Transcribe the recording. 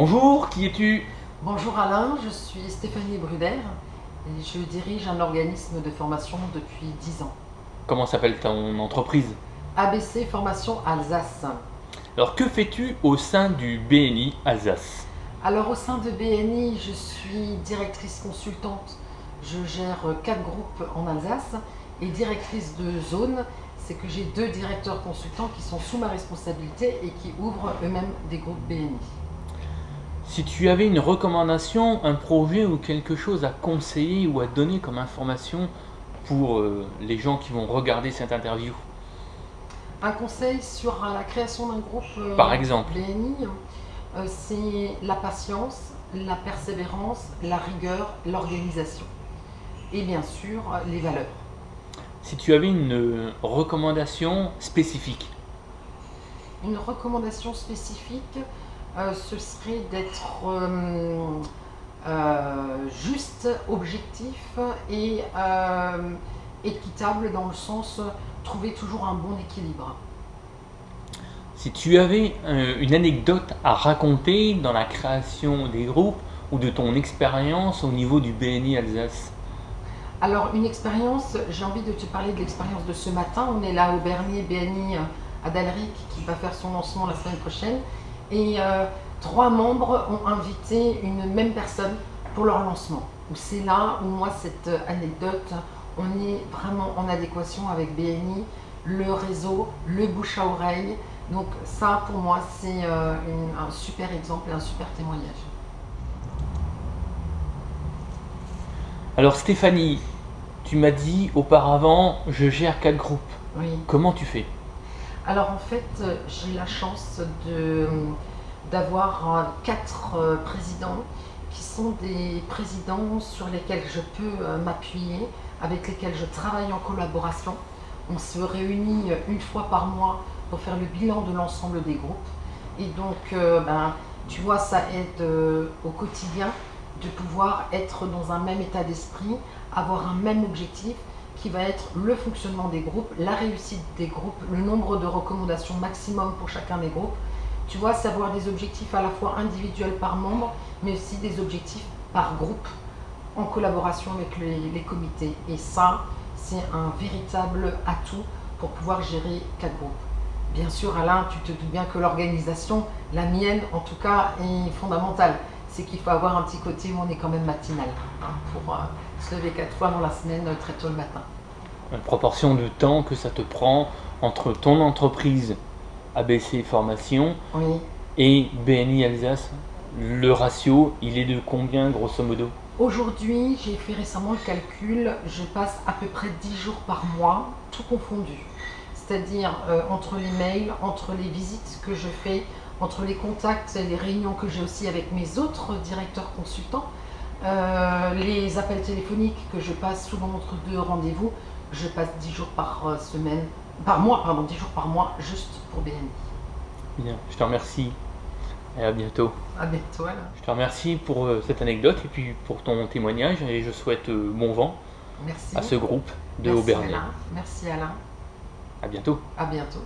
Bonjour, qui es-tu? Bonjour Alain, je suis Stéphanie Bruder et je dirige un organisme de formation depuis 10 ans. Comment s'appelle ton entreprise? ABC Formation Alsace. Alors que fais-tu au sein du BNI Alsace? Alors au sein de BNI, je suis directrice consultante. Je gère 4 groupes en Alsace et directrice de zone, c'est que j'ai 2 directeurs consultants qui sont sous ma responsabilité et qui ouvrent eux-mêmes des groupes BNI. Si tu avais une recommandation, un projet ou quelque chose à conseiller ou à donner comme information pour les gens qui vont regarder cette interview, Un conseil sur la création d'un groupe par exemple, BNI, c'est la patience, la persévérance, la rigueur, l'organisation et bien sûr les valeurs. si tu avais une recommandation spécifique, Une recommandation spécifique, ce serait d'être juste, objectif et équitable dans le sens trouver toujours un bon équilibre. si tu avais une anecdote à raconter dans la création des groupes ou de ton expérience au niveau du BNI Alsace. Alors une expérience, j'ai envie de te parler de l'expérience de ce matin. On est là au Bernier BNI à Dalric qui va faire son lancement la semaine prochaine. Et 3 membres ont invité une même personne pour leur lancement. C'est là où moi cette anecdote, on est vraiment en adéquation avec BNI, le réseau, le bouche à oreille. Donc ça pour moi c'est un super exemple et un super témoignage. Alors Stéphanie, tu m'as dit auparavant, je gère 4 groupes. Oui. Comment tu fais? Alors en fait, j'ai la chance d'avoir 4 présidents qui sont des présidents sur lesquels je peux m'appuyer, avec lesquels je travaille en collaboration. On se réunit une fois par mois pour faire le bilan de l'ensemble des groupes. Et donc, tu vois, ça aide au quotidien de pouvoir être dans un même état d'esprit, avoir un même objectif qui va être le fonctionnement des groupes, la réussite des groupes, le nombre de recommandations maximum pour chacun des groupes. Tu vois, savoir des objectifs à la fois individuels par membre, mais aussi des objectifs par groupe, en collaboration avec les comités. Et ça, c'est un véritable atout pour pouvoir gérer 4 groupes. Bien sûr, Alain, tu te doutes bien que l'organisation, la mienne en tout cas, est fondamentale. C'est qu'il faut avoir un petit côté où on est quand même matinal, pour se lever 4 fois dans la semaine, très tôt le matin. La proportion de temps que ça te prend entre ton entreprise ABC Formation Oui. et BNI Alsace, le ratio, il est de combien grosso modo? Aujourd'hui, j'ai fait récemment le calcul, je passe à peu près 10 jours par mois, tout confondu. C'est-à-dire entre les mails, entre les visites que je fais, entre les contacts et les réunions que j'ai aussi avec mes autres directeurs consultants, les appels téléphoniques que je passe souvent entre 2 rendez-vous, je passe 10 jours par semaine, par mois, pardon, 10 jours par mois juste pour BNI. Bien, je te remercie et à bientôt. À bientôt Alain. Je te remercie pour cette anecdote et puis pour ton témoignage et je souhaite bon vent Merci. à ce groupe de Merci Aubernet. Alain. Merci Alain. À bientôt. À bientôt.